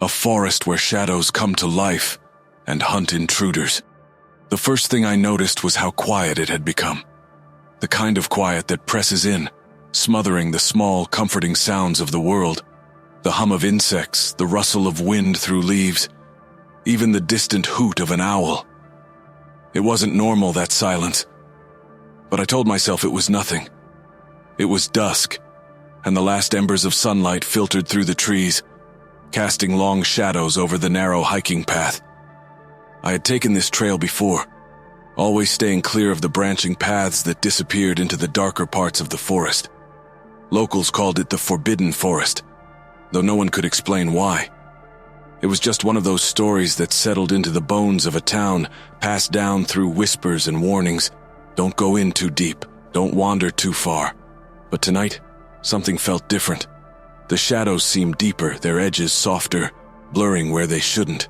A forest where shadows come to life and hunt intruders. The first thing I noticed was how quiet it had become. The kind of quiet that presses in, smothering the small, comforting sounds of the world. The hum of insects, the rustle of wind through leaves, even the distant hoot of an owl. It wasn't normal, that silence. But I told myself it was nothing. It was dusk, and the last embers of sunlight filtered through the trees, casting long shadows over the narrow hiking path. I had taken this trail before, always staying clear of the branching paths that disappeared into the darker parts of the forest. Locals called it the Forbidden Forest, though no one could explain why. It was just one of those stories that settled into the bones of a town, passed down through whispers and warnings. Don't go in too deep, don't wander too far. But tonight, something felt different. The shadows seemed deeper, their edges softer, blurring where they shouldn't.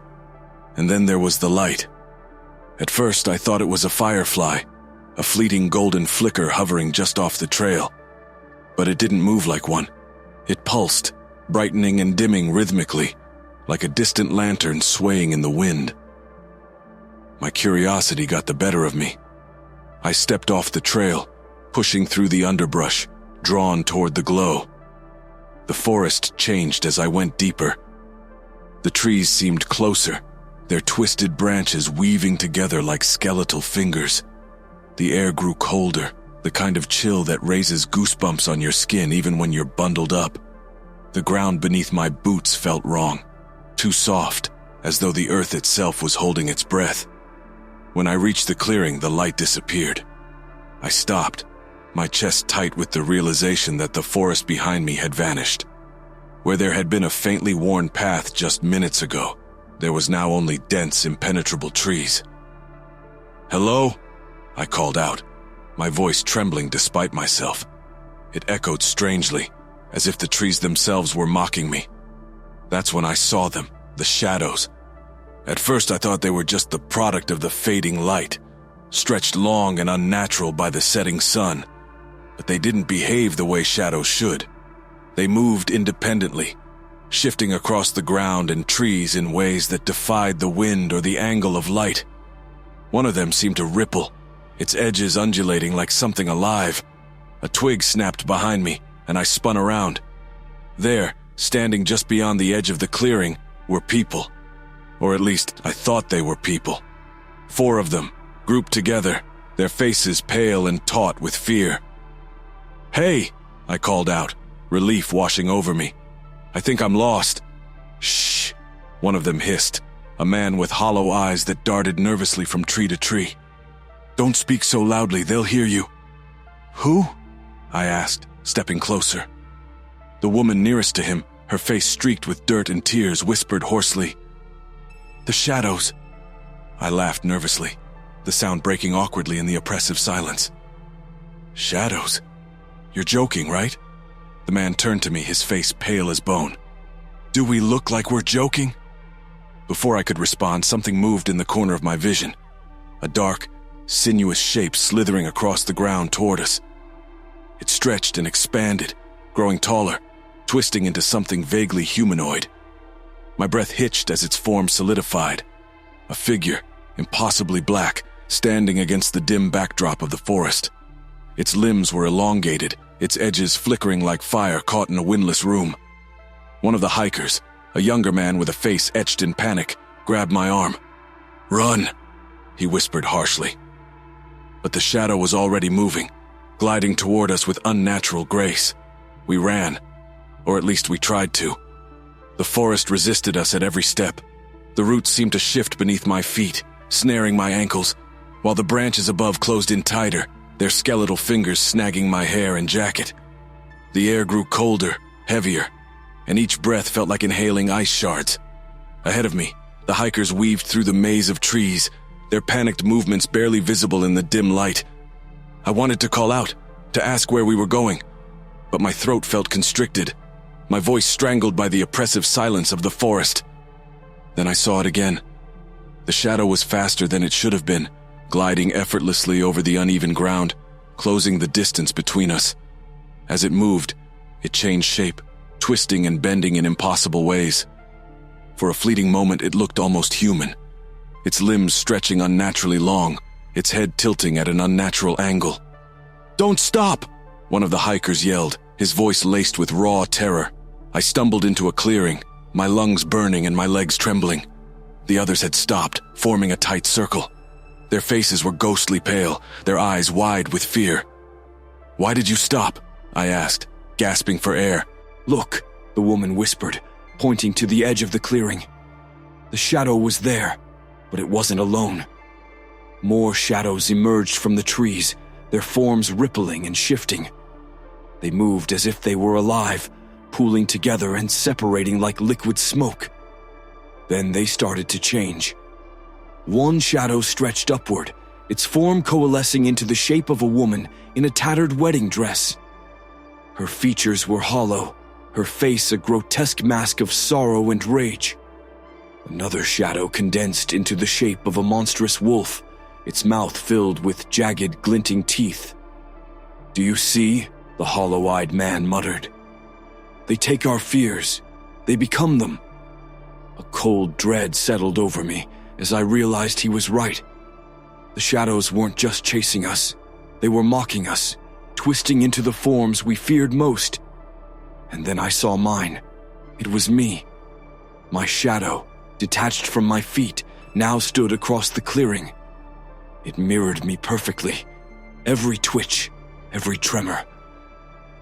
And then there was the light. At first, I thought it was a firefly, a fleeting golden flicker hovering just off the trail. But it didn't move like one. It pulsed, brightening and dimming rhythmically, like a distant lantern swaying in the wind. My curiosity got the better of me. I stepped off the trail, pushing through the underbrush, drawn toward the glow. The forest changed as I went deeper. The trees seemed closer, their twisted branches weaving together like skeletal fingers. The air grew colder, the kind of chill that raises goosebumps on your skin even when you're bundled up. The ground beneath my boots felt wrong, too soft, as though the earth itself was holding its breath. When I reached the clearing, the light disappeared. I stopped, my chest tight with the realization that the forest behind me had vanished. Where there had been a faintly worn path just minutes ago, there was now only dense, impenetrable trees. "Hello?" I called out, my voice trembling despite myself. It echoed strangely, as if the trees themselves were mocking me. That's when I saw them, the shadows. At first I thought they were just the product of the fading light, stretched long and unnatural by the setting sun. But they didn't behave the way shadows should. They moved independently, shifting across the ground and trees in ways that defied the wind or the angle of light. One of them seemed to ripple, its edges undulating like something alive. A twig snapped behind me, and I spun around. There, standing just beyond the edge of the clearing, were people. Or at least, I thought they were people. 4 of them, grouped together, their faces pale and taut with fear. "Hey!" I called out, relief washing over me. "I think I'm lost." "Shh," one of them hissed, a man with hollow eyes that darted nervously from tree to tree. "Don't speak so loudly, they'll hear you." "Who?" I asked, stepping closer. The woman nearest to him, her face streaked with dirt and tears, whispered hoarsely, "The shadows." I laughed nervously, the sound breaking awkwardly in the oppressive silence. "Shadows? You're joking, right?" The man turned to me, his face pale as bone. "Do we look like we're joking?" Before I could respond, something moved in the corner of my vision. A dark, sinuous shape slithering across the ground toward us. It stretched and expanded, growing taller, twisting into something vaguely humanoid. My breath hitched as its form solidified. A figure, impossibly black, standing against the dim backdrop of the forest. Its limbs were elongated, its edges flickering like fire caught in a windless room. One of the hikers, a younger man with a face etched in panic, grabbed my arm. "Run," he whispered harshly. But the shadow was already moving, gliding toward us with unnatural grace. We ran, or at least we tried to. The forest resisted us at every step. The roots seemed to shift beneath my feet, snaring my ankles, while the branches above closed in tighter, their skeletal fingers snagging my hair and jacket. The air grew colder, heavier, and each breath felt like inhaling ice shards. Ahead of me, the hikers weaved through the maze of trees, their panicked movements barely visible in the dim light. I wanted to call out, to ask where we were going, but my throat felt constricted, my voice strangled by the oppressive silence of the forest. Then I saw it again. The shadow was faster than it should have been, gliding effortlessly over the uneven ground, closing the distance between us. As it moved, it changed shape, twisting and bending in impossible ways. For a fleeting moment, it looked almost human. Its limbs stretching unnaturally long, its head tilting at an unnatural angle. "Don't stop!" one of the hikers yelled, his voice laced with raw terror. I stumbled into a clearing, my lungs burning and my legs trembling. The others had stopped, forming a tight circle. Their faces were ghostly pale, their eyes wide with fear. "Why did you stop?" I asked, gasping for air. "Look," the woman whispered, pointing to the edge of the clearing. The shadow was there, but it wasn't alone. More shadows emerged from the trees, their forms rippling and shifting. They moved as if they were alive, pooling together and separating like liquid smoke. Then they started to change. One shadow stretched upward, its form coalescing into the shape of a woman in a tattered wedding dress. Her features were hollow, her face a grotesque mask of sorrow and rage. Another shadow condensed into the shape of a monstrous wolf, its mouth filled with jagged, glinting teeth. "Do you see?" the hollow-eyed man muttered. "They take our fears. They become them." A cold dread settled over me as I realized he was right. The shadows weren't just chasing us. They were mocking us, twisting into the forms we feared most. And then I saw mine. It was me. My shadow, detached from my feet, now stood across the clearing. It mirrored me perfectly, every twitch, every tremor.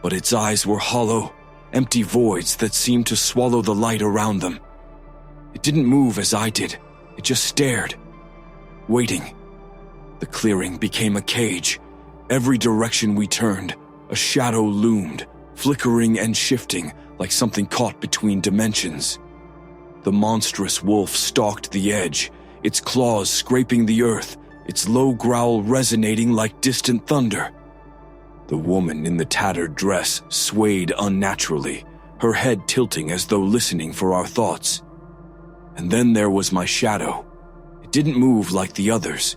But its eyes were hollow, empty voids that seemed to swallow the light around them. It didn't move as I did. It just stared, waiting. The clearing became a cage. Every direction we turned, a shadow loomed, flickering and shifting like something caught between dimensions. The monstrous wolf stalked the edge, its claws scraping the earth, its low growl resonating like distant thunder. The woman in the tattered dress swayed unnaturally, her head tilting as though listening for our thoughts. And then there was my shadow. It didn't move like the others.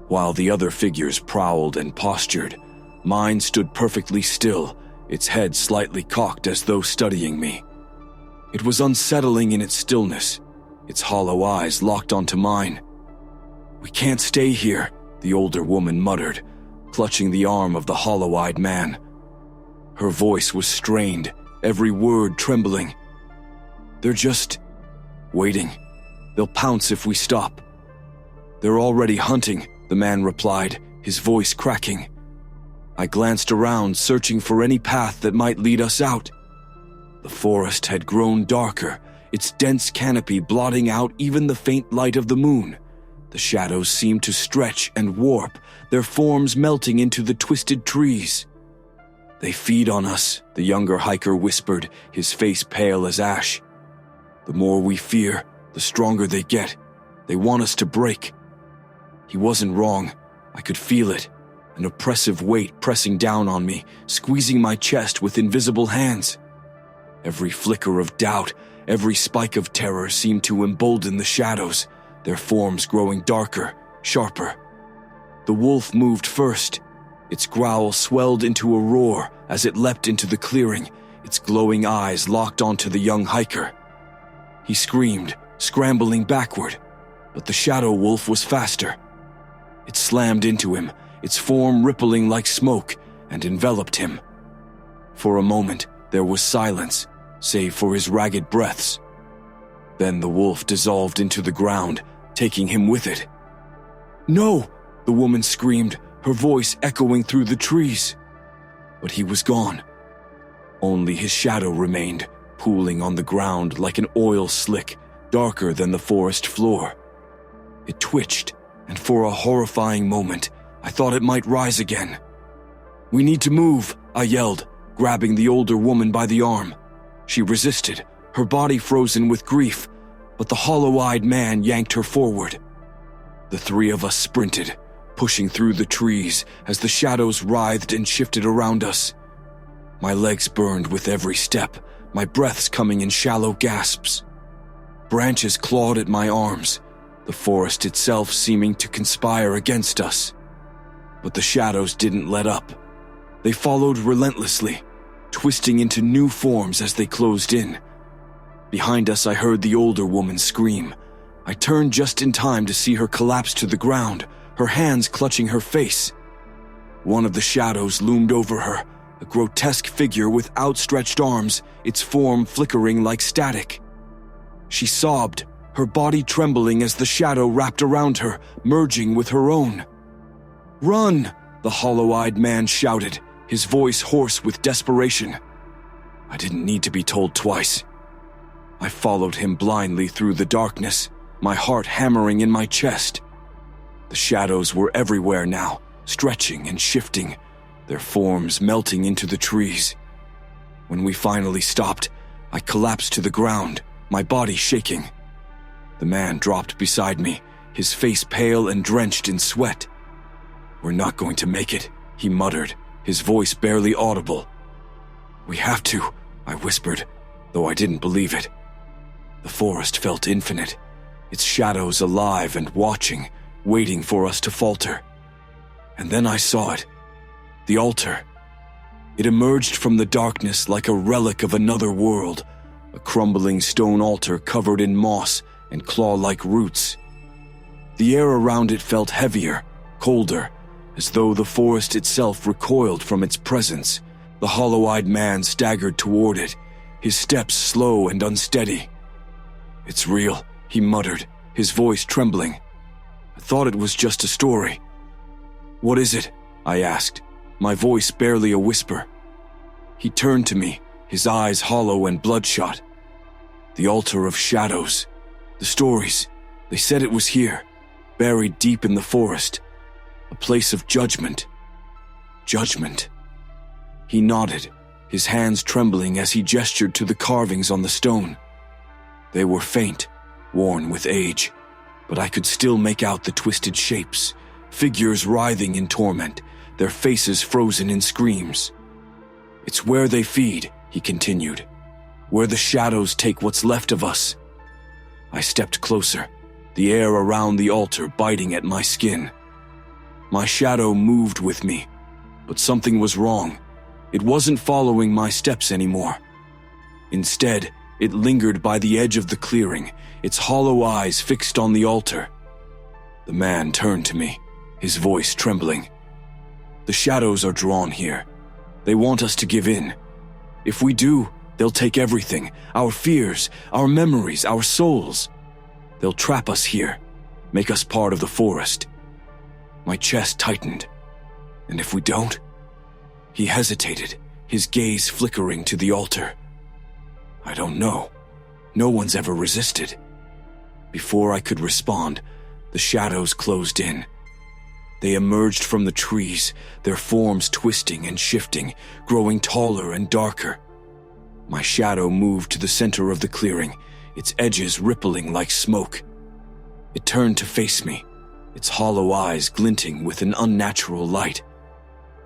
While the other figures prowled and postured, mine stood perfectly still, its head slightly cocked as though studying me. It was unsettling in its stillness, its hollow eyes locked onto mine. "We can't stay here," the older woman muttered, clutching the arm of the hollow-eyed man. Her voice was strained, every word trembling. "They're just waiting. They'll pounce if we stop." "They're already hunting," the man replied, his voice cracking. I glanced around, searching for any path that might lead us out. The forest had grown darker, its dense canopy blotting out even the faint light of the moon. The shadows seemed to stretch and warp, their forms melting into the twisted trees. "They feed on us," the younger hiker whispered, his face pale as ash. "The more we fear, the stronger they get. They want us to break." He wasn't wrong. I could feel it, an oppressive weight pressing down on me, squeezing my chest with invisible hands. Every flicker of doubt, every spike of terror seemed to embolden the shadows, their forms growing darker, sharper. The wolf moved first. Its growl swelled into a roar as it leapt into the clearing, its glowing eyes locked onto the young hiker. He screamed, scrambling backward, but the shadow wolf was faster. It slammed into him, its form rippling like smoke, and enveloped him. For a moment, there was silence, save for his ragged breaths. Then the wolf dissolved into the ground, taking him with it. "No!" the woman screamed, her voice echoing through the trees. But he was gone. Only his shadow remained, pooling on the ground like an oil slick, darker than the forest floor. It twitched, and for a horrifying moment, I thought it might rise again. "We need to move," I yelled, grabbing the older woman by the arm. She resisted, her body frozen with grief, but the hollow-eyed man yanked her forward. The three of us sprinted, pushing through the trees as the shadows writhed and shifted around us. My legs burned with every step, my breaths coming in shallow gasps. Branches clawed at my arms, the forest itself seeming to conspire against us. But the shadows didn't let up. They followed relentlessly, twisting into new forms as they closed in. Behind us, I heard the older woman scream. I turned just in time to see her collapse to the ground, her hands clutching her face. One of the shadows loomed over her, a grotesque figure with outstretched arms, its form flickering like static. She sobbed, her body trembling as the shadow wrapped around her, merging with her own. "Run!" the hollow-eyed man shouted, his voice hoarse with desperation. I didn't need to be told twice. I followed him blindly through the darkness, my heart hammering in my chest. The shadows were everywhere now, stretching and shifting, their forms melting into the trees. When we finally stopped, I collapsed to the ground, my body shaking. The man dropped beside me, his face pale and drenched in sweat. "We're not going to make it," he muttered, his voice barely audible. "We have to," I whispered, though I didn't believe it. The forest felt infinite, its shadows alive and watching, waiting for us to falter. And then I saw it. The altar. It emerged from the darkness like a relic of another world, a crumbling stone altar covered in moss and claw-like roots. The air around it felt heavier, colder, as though the forest itself recoiled from its presence. The hollow-eyed man staggered toward it, his steps slow and unsteady. "It's real," he muttered, his voice trembling. "I thought it was just a story." "What is it?" I asked, my voice barely a whisper. He turned to me, his eyes hollow and bloodshot. "The altar of shadows. The stories. They said it was here, buried deep in the forest. A place of judgment." Judgment. He nodded, his hands trembling as he gestured to the carvings on the stone. They were faint, worn with age, but I could still make out the twisted shapes, figures writhing in torment, their faces frozen in screams. "It's where they feed," he continued, "where the shadows take what's left of us." I stepped closer, the air around the altar biting at my skin. My shadow moved with me, but something was wrong. It wasn't following my steps anymore. Instead, it lingered by the edge of the clearing, its hollow eyes fixed on the altar. The man turned to me, his voice trembling. "The shadows are drawn here. They want us to give in. If we do, they'll take everything, our fears, our memories, our souls. They'll trap us here, make us part of the forest." My chest tightened. "And if we don't?" He hesitated, his gaze flickering to the altar. "I don't know. No one's ever resisted." Before I could respond, the shadows closed in. They emerged from the trees, their forms twisting and shifting, growing taller and darker. My shadow moved to the center of the clearing, its edges rippling like smoke. It turned to face me, its hollow eyes glinting with an unnatural light.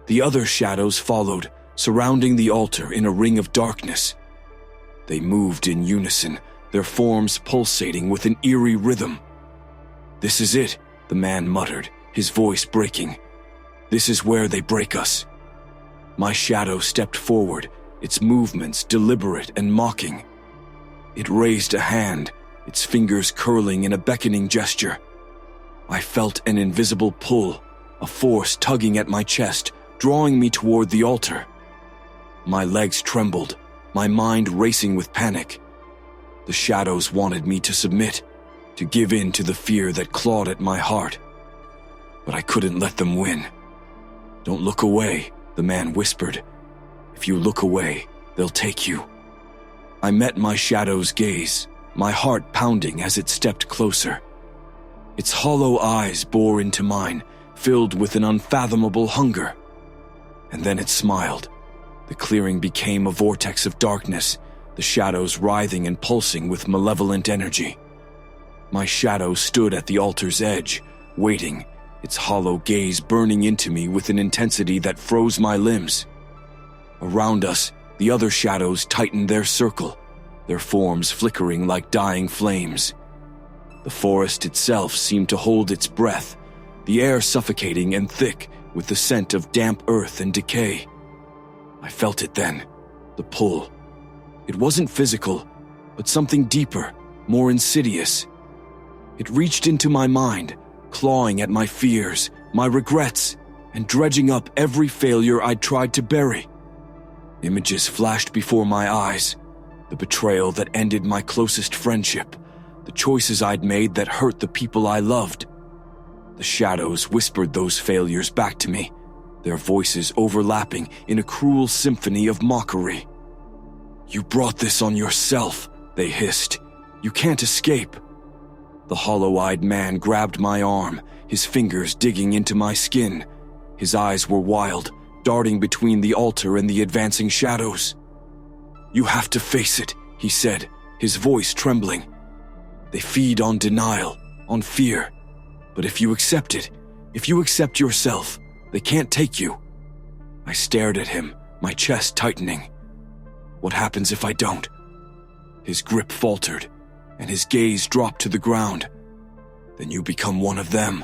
The other shadows followed, surrounding the altar in a ring of darkness. They moved in unison, their forms pulsating with an eerie rhythm. "This is it," the man muttered, his voice breaking. "This is where they break us." My shadow stepped forward, its movements deliberate and mocking. It raised a hand, its fingers curling in a beckoning gesture. I felt an invisible pull, a force tugging at my chest, drawing me toward the altar. My legs trembled, my mind racing with panic. The shadows wanted me to submit, to give in to the fear that clawed at my heart. But I couldn't let them win. "Don't look away," the man whispered. "If you look away, they'll take you." I met my shadow's gaze, my heart pounding as it stepped closer. Its hollow eyes bore into mine, filled with an unfathomable hunger. And then it smiled. The clearing became a vortex of darkness, the shadows writhing and pulsing with malevolent energy. My shadow stood at the altar's edge, waiting, its hollow gaze burning into me with an intensity that froze my limbs. Around us, the other shadows tightened their circle, their forms flickering like dying flames. The forest itself seemed to hold its breath, the air suffocating and thick with the scent of damp earth and decay. I felt it then, the pull. It wasn't physical, but something deeper, more insidious. It reached into my mind, clawing at my fears, my regrets, and dredging up every failure I'd tried to bury. Images flashed before my eyes, the betrayal that ended my closest friendship, the choices I'd made that hurt the people I loved. The shadows whispered those failures back to me, their voices overlapping in a cruel symphony of mockery. "You brought this on yourself," they hissed. "You can't escape." The hollow-eyed man grabbed my arm, his fingers digging into my skin. His eyes were wild, darting between the altar and the advancing shadows. "You have to face it," he said, his voice trembling. "They feed on denial, on fear. But if you accept it, if you accept yourself, they can't take you." I stared at him, my chest tightening. "What happens if I don't?" His grip faltered, and his gaze dropped to the ground. "Then you become one of them."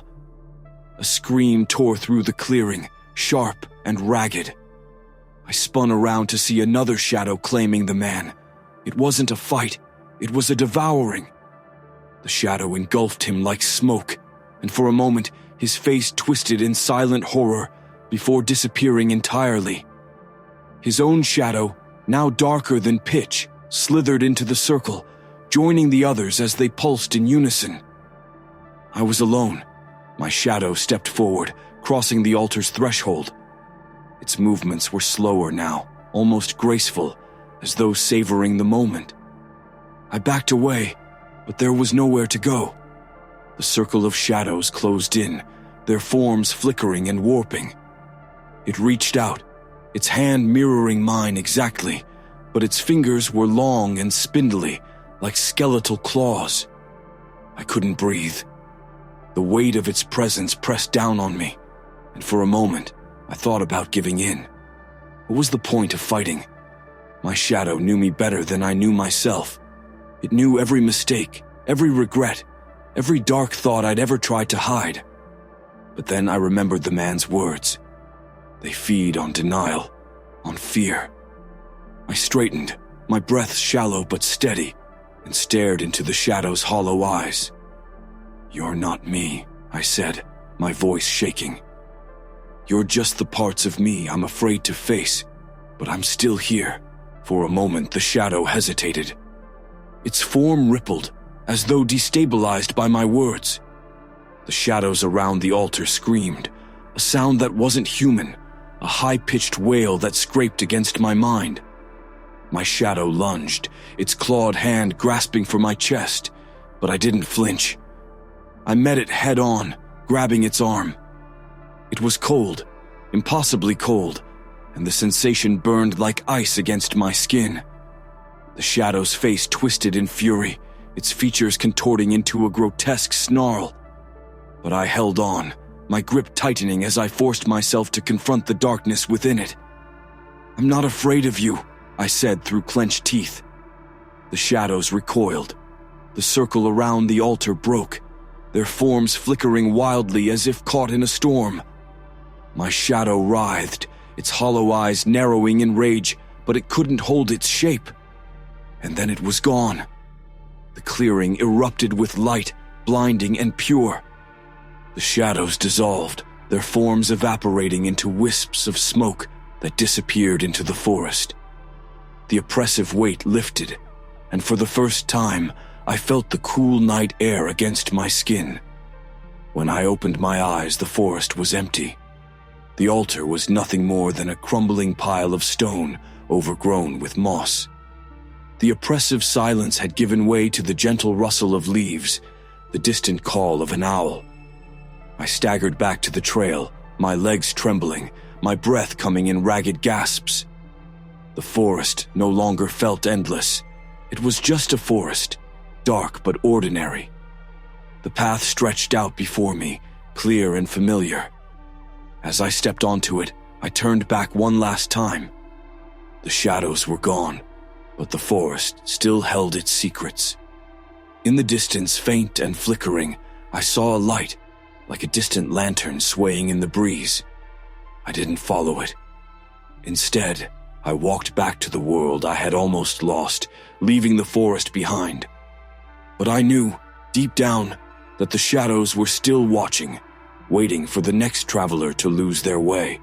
A scream tore through the clearing, sharp and ragged. I spun around to see another shadow claiming the man. It wasn't a fight, it was a devouring. The shadow engulfed him like smoke, and for a moment his face twisted in silent horror before disappearing entirely. His own shadow, now darker than pitch, slithered into the circle, joining the others as they pulsed in unison. I was alone. My shadow stepped forward, crossing the altar's threshold. Its movements were slower now, almost graceful, as though savoring the moment. I backed away, but there was nowhere to go. The circle of shadows closed in, their forms flickering and warping. It reached out, its hand mirroring mine exactly, but its fingers were long and spindly, like skeletal claws. I couldn't breathe. The weight of its presence pressed down on me, and for a moment, I thought about giving in. What was the point of fighting? My shadow knew me better than I knew myself. It knew every mistake, every regret, every dark thought I'd ever tried to hide. But then I remembered the man's words. They feed on denial, on fear. I straightened, my breath shallow but steady, and stared into the shadow's hollow eyes. "You're not me," I said, my voice shaking. "You're just the parts of me I'm afraid to face, but I'm still here." For a moment, the shadow hesitated. Its form rippled, as though destabilized by my words. The shadows around the altar screamed, a sound that wasn't human, a high-pitched wail that scraped against my mind. My shadow lunged, its clawed hand grasping for my chest, but I didn't flinch. I met it head-on, grabbing its arm. It was cold, impossibly cold, and the sensation burned like ice against my skin. The shadow's face twisted in fury, its features contorting into a grotesque snarl. But I held on, my grip tightening as I forced myself to confront the darkness within it. "I'm not afraid of you," I said through clenched teeth. The shadows recoiled. The circle around the altar broke, their forms flickering wildly as if caught in a storm. My shadow writhed, its hollow eyes narrowing in rage, but it couldn't hold its shape. And then it was gone. The clearing erupted with light, blinding and pure. The shadows dissolved, their forms evaporating into wisps of smoke that disappeared into the forest. The oppressive weight lifted, and for the first time, I felt the cool night air against my skin. When I opened my eyes, the forest was empty. The altar was nothing more than a crumbling pile of stone, overgrown with moss. The oppressive silence had given way to the gentle rustle of leaves, the distant call of an owl. I staggered back to the trail, my legs trembling, my breath coming in ragged gasps. The forest no longer felt endless. It was just a forest, dark but ordinary. The path stretched out before me, clear and familiar. As I stepped onto it, I turned back one last time. The shadows were gone, but the forest still held its secrets. In the distance, faint and flickering, I saw a light, like a distant lantern swaying in the breeze. I didn't follow it. Instead, I walked back to the world I had almost lost, leaving the forest behind. But I knew, deep down, that the shadows were still watching, waiting for the next traveler to lose their way.